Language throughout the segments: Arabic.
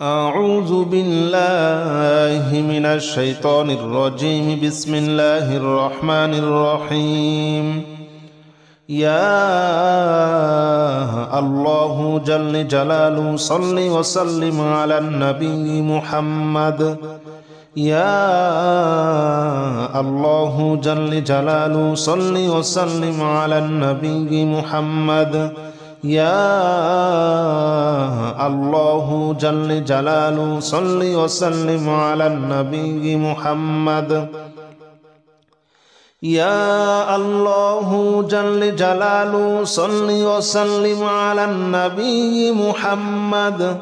أعوذ بالله من الشيطان الرجيم. بسم الله الرحمن الرحيم. يا الله جل جلاله صل وسلم على النبي محمد. يا الله جل جلاله صل وسلم على النبي محمد. يا الله جل جلاله صل وسلم على النبي محمد. يا الله جل جلاله صل وسلم على النبي محمد.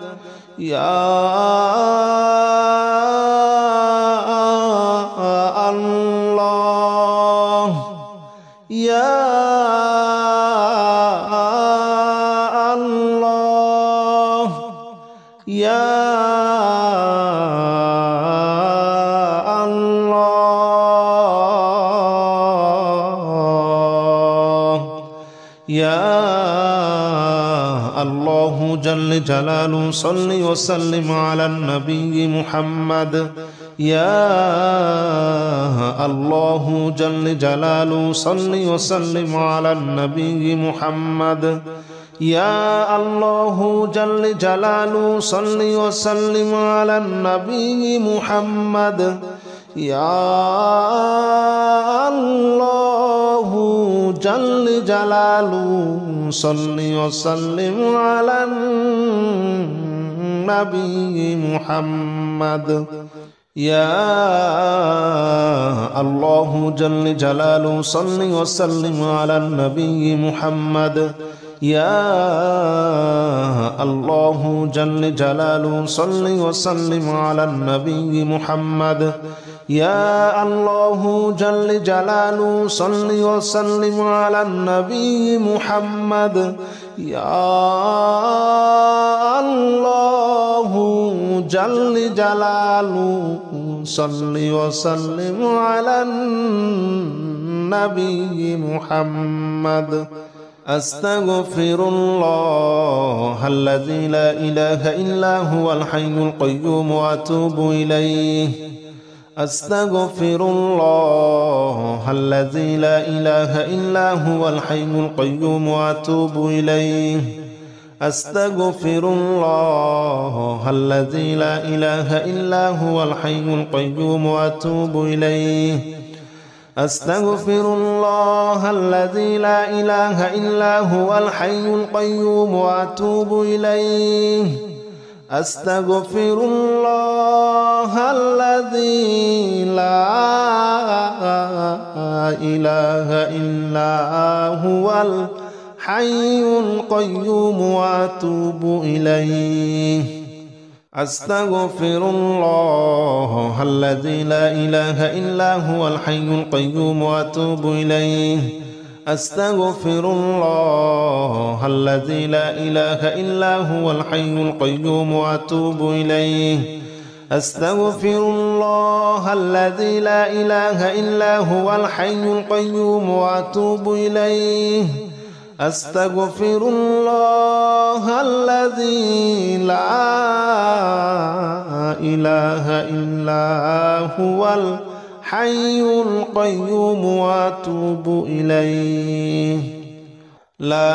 يا الله يا يا الله يا الله جل جلاله صل وسلم على النبي محمد. يا الله جل جلاله صل وسلم على النبي محمد. يا الله جل جلاله صل وسلم على النبي محمد. يا الله جل جلاله صل وسلم على النبي محمد. يا الله جل جلاله صل وسلم على النبي محمد. يا الله جل جلاله صل وسلم على النبي محمد. يا الله جل جلاله صل وسلم على النبي محمد. يا الله جل جلاله صل وسلم على النبي محمد. أستغفر الله الذي لا إله إلا هو الحي القيوم وأتوب إليه. أستغفر الله الذي لا إله إلا هو الحي القيوم وأتوب إليه. أستغفر الله الذي لا إله إلا هو الحي القيوم وأتوب إليه. أستغفر الله الذي لا إله إلا هو الحي القيوم وأتوب إليه. أستغفر الله الذي لا إله إلا هو الحي القيوم وأتوب إليه. أستغفر الله الذي لا إله إلا هو الحي القيوم وأتوب إليه. أستغفر الله الذي لا إله إلا هو الحي القيوم وأتوب إليه. أستغفر الله الذي لا إله إلا هو الحي القيوم وأتوب إليه. أستغفر الله الذي لا إله إلا هو الحي القيوم وأتوب إليه. لا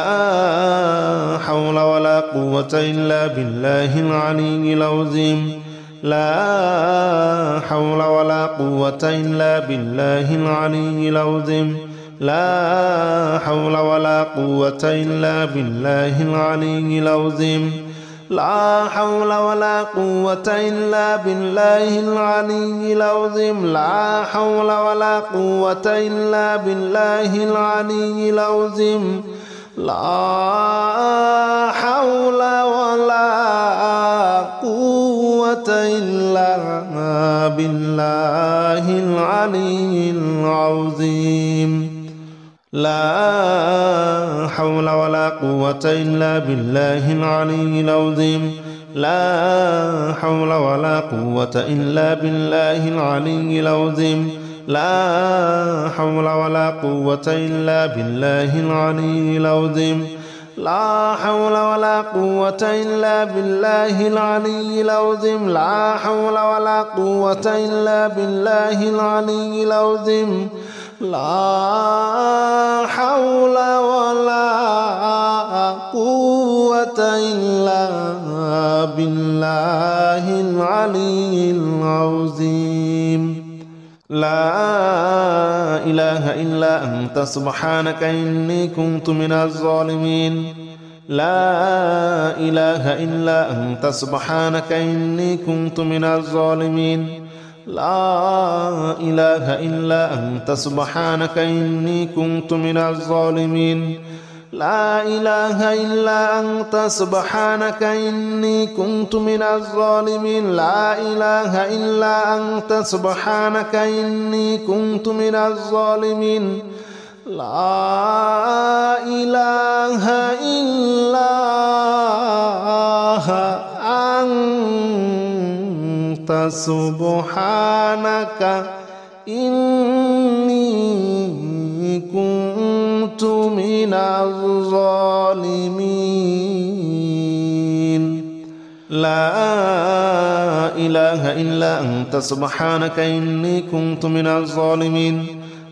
حول ولا قوة إلا بالله العلي العظيم. لا حول ولا قوة إلا بالله العلي العظيم. لا حول ولا قوة إلا بالله العلي العظيم. لا حول ولا قوة إلا بالله العلي العظيم. لا حول ولا قوة إلا بالله العلي العظيم. لا حول ولا قوة إلا بالله العلي العظيم. لا حول ولا قوة إلا بالله العلي العظيم. لا حول ولا قوة إلا بالله العلي العظيم. لا حول ولا قوة إلا بالله العلي العظيم. لا حول ولا قوة إلا بالله العلي العظيم لا حول ولا قوة إلا بالله العلي العظيم لا حول ولا قوة إلا بالله العلي العظيم لا إله إلا أنت سبحانك إني كنت من الظالمين لا إله إلا أنت سبحانك إني كنت من الظالمين لا إله إلا أنت سبحانك إني كنت من الظالمين لا إله إلا أنت سبحانك إني كنت من الظالمين لا إله إلا أنت سبحانك إني كنت من الظالمين لا إله إلا أنت سبحانك إني كنت من الظالمين لا إله إلا أنت سبحانك إني كنت من الظالمين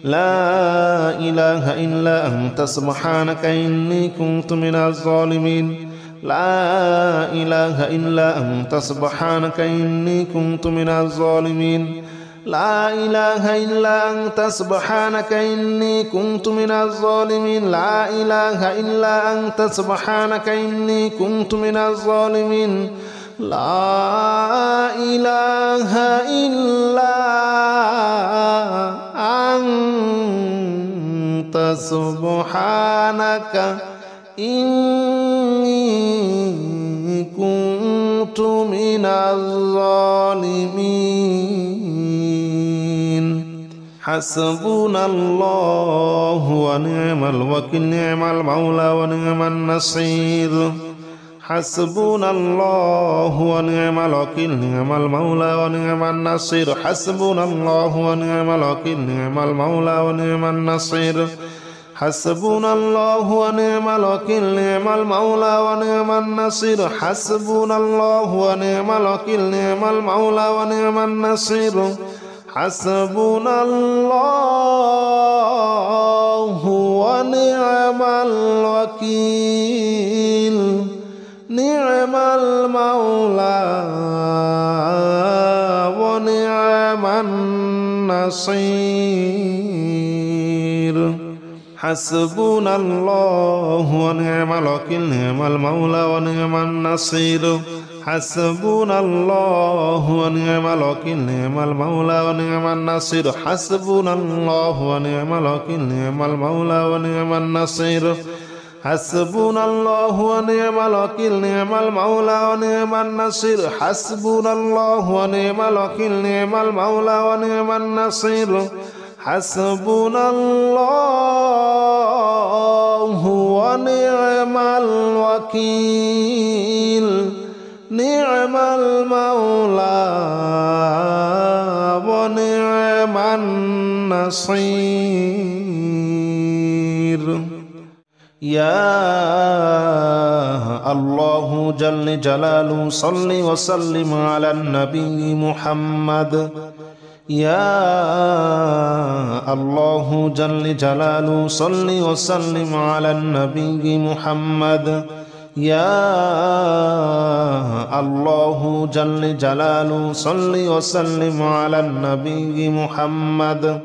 لا إله إلا أنت سبحانك إني كنت من الظالمين لا إله إلا أنت سبحانك إني كنت من الظالمين لا إله إلا أنت سبحانك إني كنت من الظالمين لا إله إلا أنت سبحانك إني كنت من الظالمين لا إله إلا أنت سبحانك إني كنت من الظالمين حسبنا الله ونعم الوكيل نعم المولى ونعم النصير حسبنا الله ونعم الوكيل نعم المولى ونعم النصير حسبنا الله ونعم الوكيل نعم المولى ونعم النصير حسبنا الله ونعم الوكيل نعم المولى ونعم النصير حسبنا الله ونعم الوكيل نعم المولى ونعم النصير حسبنا الله ونعم الوكيل نعم المولى ونعم النصير حسبنا الله ونعم الوكيل نعم المولى ونعم النصير حسبنا الله ونعم الوكيل نعم المولى ونعم النصير حسبنا الله ونعم الوكيل نعم المولى ونعم النصير حسبنا الله ونعم الوكيل نعم المولى ونعم النصير حسبنا الله ونعم الوكيل نعم المولى ونعم النصير حسبنا الله ونعم الوكيل نعم المولى ونعم النصير يا الله جل جلاله صل وسلم على النبي محمد يا الله جل جلاله صل وسلم على النبي محمد يا الله جل جلاله صل وسلم على النبي محمد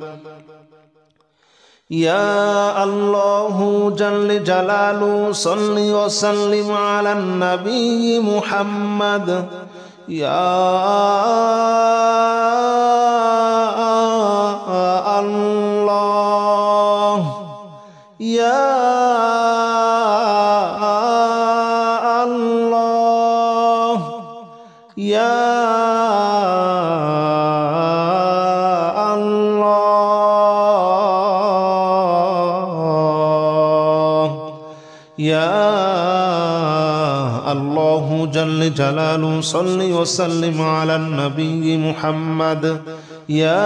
يا الله جل جلاله صل وسلم على النبي محمد يا الله يا الله يا يا الله جل جلاله صل وسلم على النبي محمد يا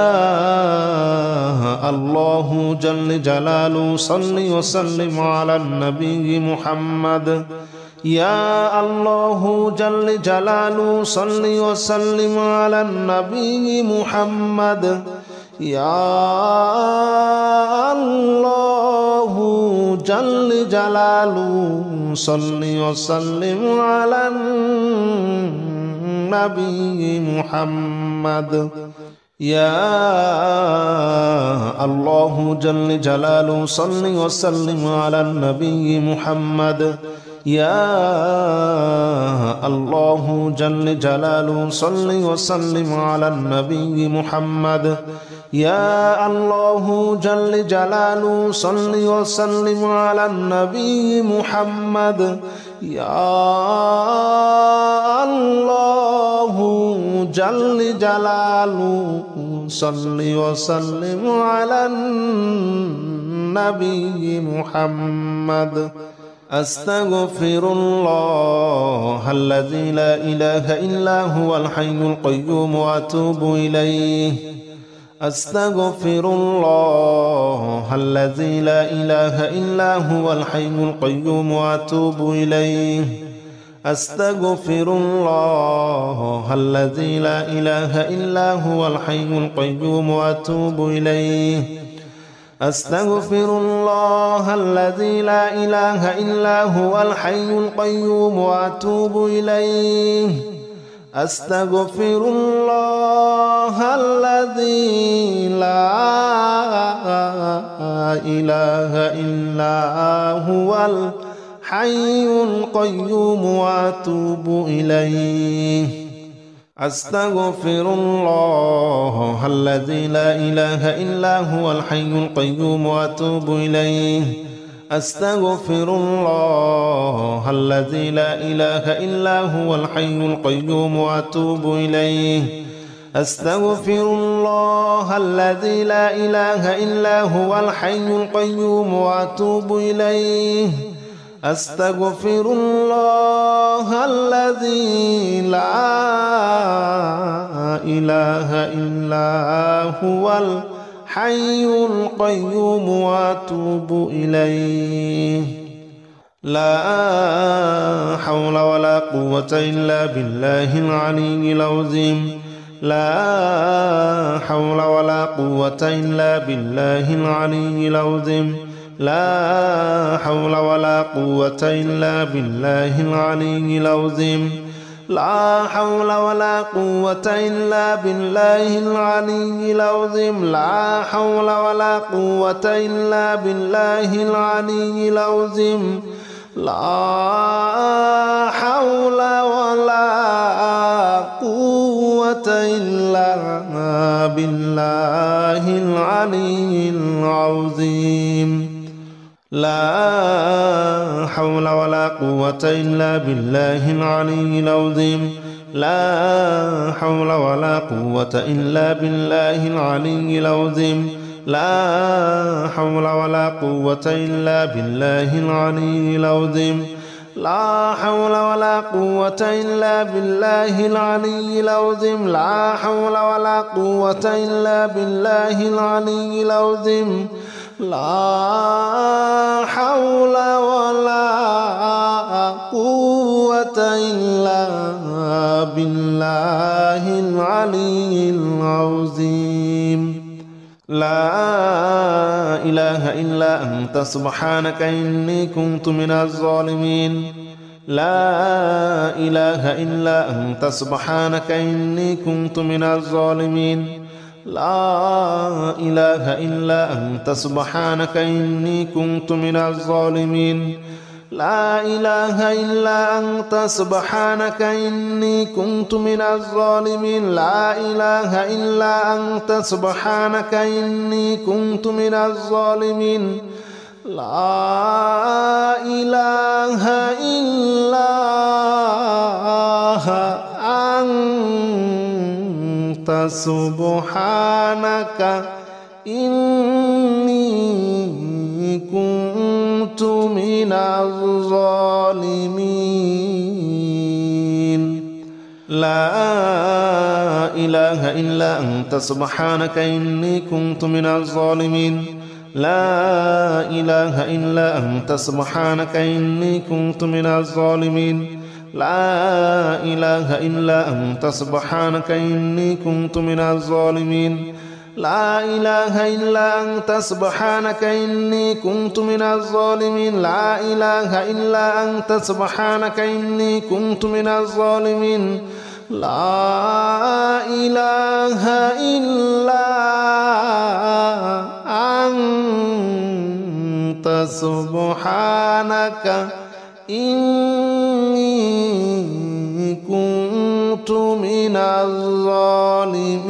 الله جل جلاله صل وسلم على النبي محمد يا الله جل جلاله صل وسلم على النبي محمد يا الله جل جلاله صل وسلم على النبي محمد يا الله جل جلاله صل وسلم على النبي محمد يا الله جل جلاله صل وسلم على النبي محمد يا الله جل جلاله صل وسلم على النبي محمد يا الله جل جلاله صل وسلم على النبي محمد أستغفر الله الذي لا إله إلا هو الحي القيوم وأتوب إليه أستغفر الله الذي لا إله إلا هو الحي القيوم وأتوب إليه أستغفر الله الذي لا إله إلا هو الحي القيوم وأتوب إليه أستغفر الله الذي لا إله إلا هو الحي القيوم وأتوب إليه أستغفر الله الذي لا إله إلا هو الحي القيوم وأتوب إليه أستغفر الله الذي لا إله إلا هو الحي القيوم وأتوب إليه أستغفر الله الذي لا إله إلا هو الحي القيوم وأتوب إليه أستغفر الله الذي لا إله إلا هو الحي القيوم وأتوب إليه أستغفر الله الذي لا إله إلا هو الحي القيوم وأتوب إليه لا حول ولا قوة إلا بالله العلي العظيم لا حول ولا قوة إلا بالله العلي العظيم لا حول ولا قوة إلا بالله العلي العظيم لا حول ولا قوة إلا بالله العلي العظيم لا حول ولا قوة إلا بالله العلي العظيم لا حول ولا قوة إلا بالله العلي العظيم لا حول ولا قوة إلا بالله العلي العظيم لا حول ولا قوة إلا بالله العلي العظيم لا حول ولا قوة إلا بالله العلي العظيم لا حول ولا قوة إلا بالله العلي العظيم لا حول ولا قوة إلا بالله العلي العظيم لا حول ولا قوة إلا بالله العلي العظيم لا إله إلا أنت سبحانك إني كنت من الظالمين لا إله إلا أنت سبحانك إني كنت من الظالمين لا إله إلا أنت سبحانك إني كنت من الظالمين لا إله إلا أنت سبحانك إني كنت من الظالمين لا إله إلا أنت سبحانك إني كنت من الظالمين لا إله إلا أنت سبحانك إني كنت من الظالمين لا إله إلا أنت سبحانك إني كنت من الظالمين لا إله إلا أنت سبحانك إني كنت من الظالمين لا إله إلا أنت سبحانك إني كنت من الظالمين لا إله إلا أنت سبحانك إني كنت من الظالمين لا إله إلا أنت سبحانك إني كنت من الظالمين لا إله إلا أنت سبحانك إني كنت من الظالمين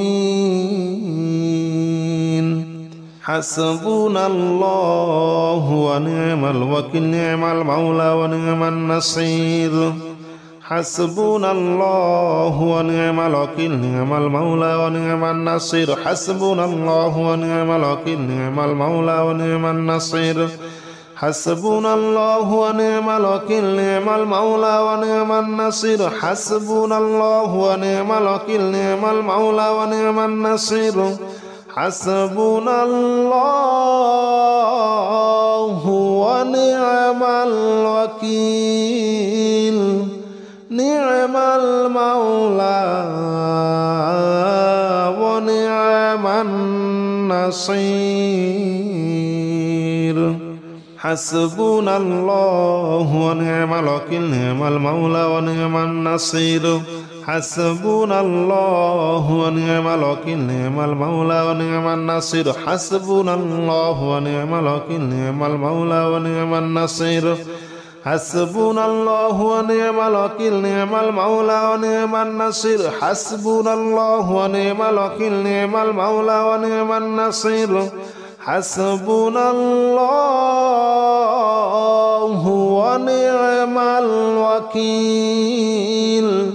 حسبنا الله ونعم الوكيل نعم المولى ونعم النصير حسبنا الله ونعم الوكيل نعم المولى ونعم النصير حسبنا الله ونعم الوكيل نعم المولى ونعم النصير حسبنا الله ونعم الوكيل نعم المولى ونعم النصير حسبنا الله ونعم الوكيل نعم المولى ونعم النصير حسبنا الله ونعم الوكيل نعم المولى ونعم النصير حسبنا الله ونعم الوكيل نعم المولى ونعم النصير حسبنا الله ونعم الوكيل نعم المولى ونعم النصير حسبنا الله ونعم الوكيل نعم المولى ونعم النصير حسبنا الله ونعم الوكيل نعم المولى ونعم النصير حسبنا الله ونعم الوكيل نعم المولى ونعم النصير حسبنا الله ونعم الوكيل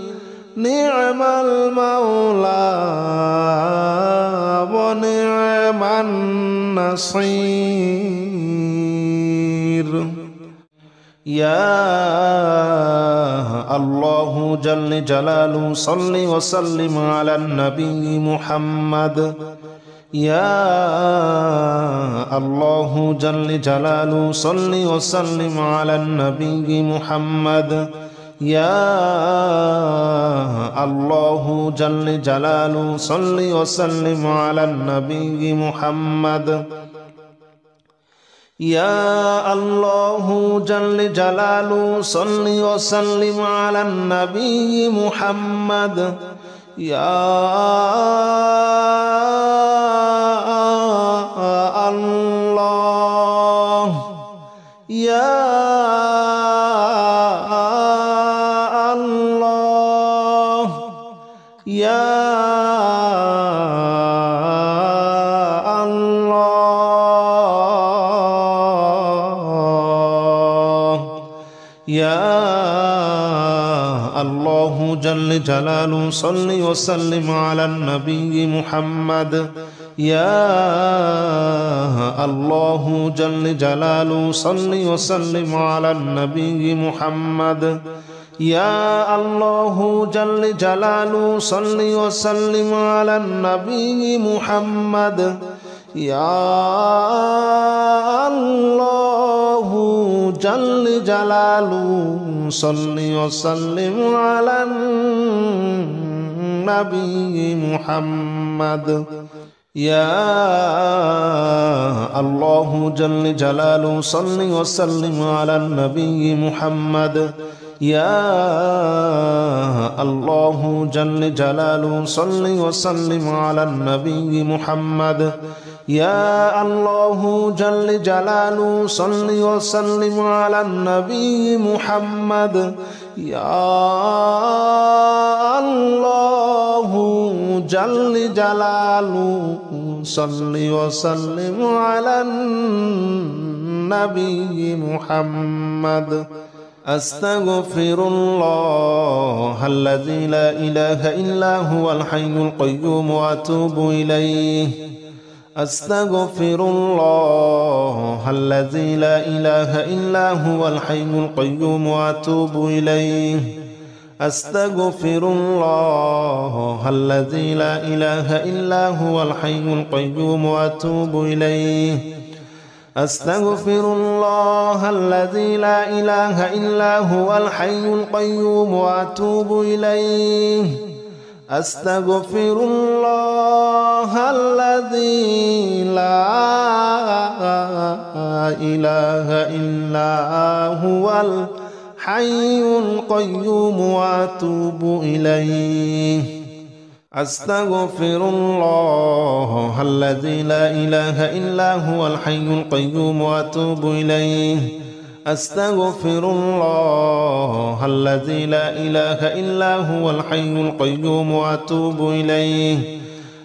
نعم المولى ونعم النصير يا الله جل جلاله صل وسلم على النبي محمد يا الله جل جلاله صل وسلم على النبي محمد يا الله جل جلاله صل وسلم على النبي محمد يا الله جل جلاله صل وسلم على النبي محمد يا الله يا الله يا يا الله جل جلاله صل وسلم على النبي محمد يا الله جل جلاله صل وسلم على النبي محمد يا الله جل جلاله صل وسلم على النبي محمد يا الله جل جلاله صل وسلم على النبي محمد يا الله جل جلاله صل وسلم على النبي محمد يا الله جل جلاله صل وسلم على النبي محمد يا الله جل جلاله صل وسلم على النبي محمد يا الله جل جلاله صل وسلم على النبي محمد أستغفر الله الذي لا إله إلا هو الحي القيوم وأتوب إليه أستغفر الله الذي لا إله إلا هو الحي القيوم وأتوب إليه أستغفر الله الذي لا إله إلا هو الحي القيوم وأتوب إليه أستغفر الله الذي لا إله إلا هو الحي القيوم وأتوب إليه أستغفر الله الذي لا إله إلا هو الحي القيوم وأتوب إليه أستغفر الله الذي لا إله إلا هو الحي القيوم وأتوب إليه أستغفر الله الذي لا إله إلا هو الحي القيوم وأتوب إليه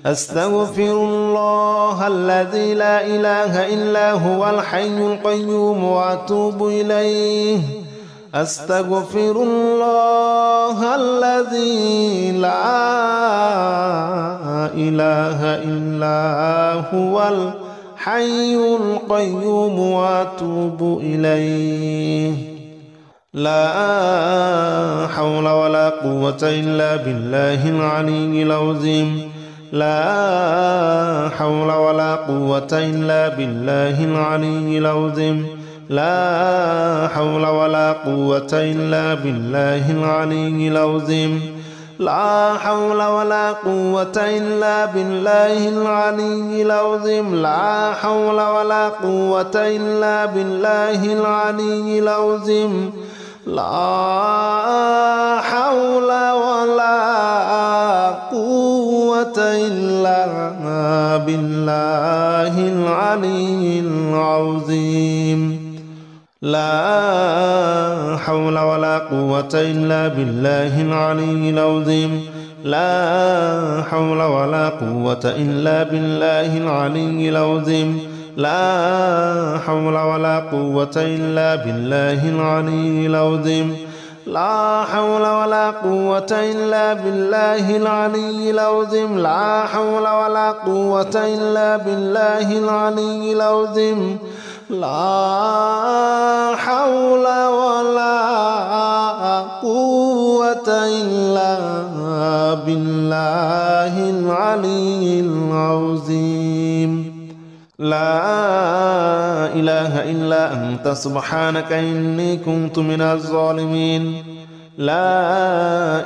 أستغفر الله الذي لا إله إلا هو الحي القيوم وأتوب إليه أستغفر الله الذي لا إله إلا هو الحي القيوم وأتوب إليه لا حول ولا قوة إلا بالله العلي العظيم لا حول ولا قوة إلا بالله العلي العظيم لا حول ولا قوة إلا بالله العلي العظيم لا حول ولا قوة إلا بالله العلي العظيم لا حول ولا قوة إلا بالله العلي العظيم لا حول ولا قوة إلا بالله العلي العظيم لا حول ولا قوة إلا بالله العلي العظيم لا حول ولا قوة إلا بالله العلي العظيم لا حول ولا قوة إلا بالله العلي العظيم لا حول ولا قوة إلا بالله العلي العظيم لا حول ولا قوة إلا بالله العلي العظيم لا حول ولا قوة إلا بالله العلي العظيم لا إله إلا أنت سبحانك إني كنت من الظالمين لا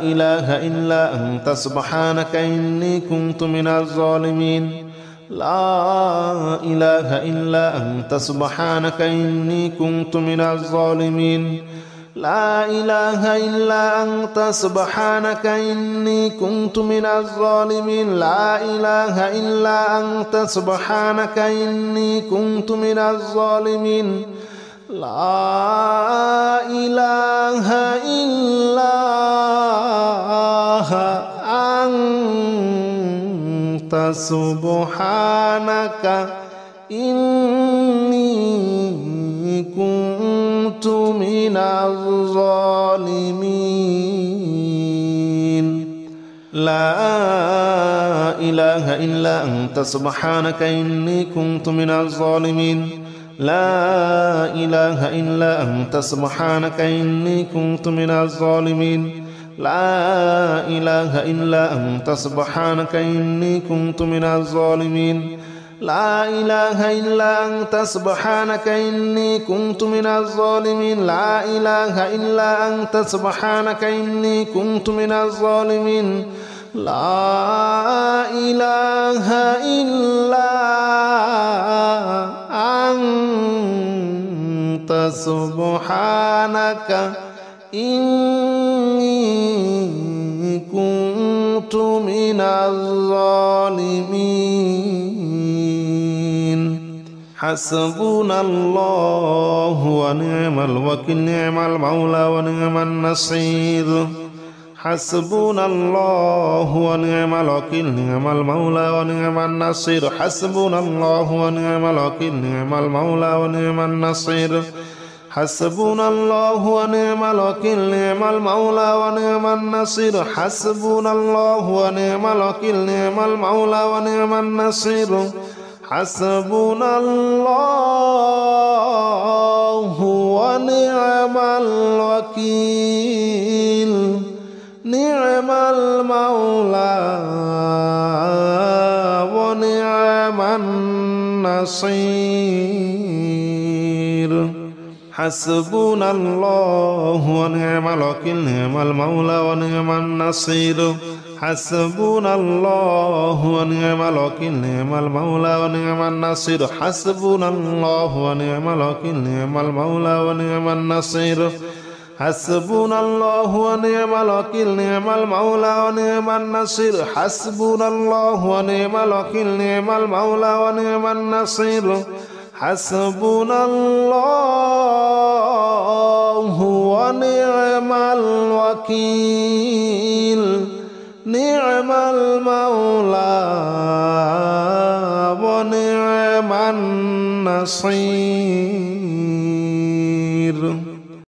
إله إلا أنت سبحانك إني كنت من الظالمين لا إله إلا أنت سبحانك إني كنت من الظالمين لا إله إلا أنت سبحانك إني كنت من الظالمين لا إله إلا أنت سبحانك إني كنت من الظالمين لا إله إلا أنت سبحانك إني كنت من الظالمين لا إله إلا أنت سبحانك إني كنت من الظالمين لا إله إلا أنت سبحانك إني كنت من الظالمين لا إله إلا أنت سبحانك إني كنت من الظالمين لا إله إلا أنت سبحانك إني كنت من الظالمين لا إله إلا أنت سبحانك إني كنت من الظالمين لا إله إلا أنت سبحانك إني كنت من الظالمين حسبنا الله ونعم الوكيل نعم المولى ونعم النصير حسبنا الله ونعم الوكيل نعم المولى ونعم النصير حسبنا الله ونعم الوكيل نعم المولى ونعم النصير حسبنا الله ونعم الوكيل نعم المولى ونعم النصير حسبنا الله ونعم الوكيل نعم المولى ونعم النصير حسبنا الله ونعم الوكيل نعم المولى ونعم النصير حسبنا الله ونعم الوكيل نعم المولى ونعم النصير حسبنا الله ونعم الوكيل نعم المولى ونعم النصير حسبنا الله ونعم الوكيل نعم المولى ونعم النصير حسبنا الله ونعم الوكيل نعم المولى ونعم النصير حسبنا الله ونعم الوكيل نعم المولى ونعم النصير حسبنا الله ونعم الوكيل نعم المولى ونعم النصير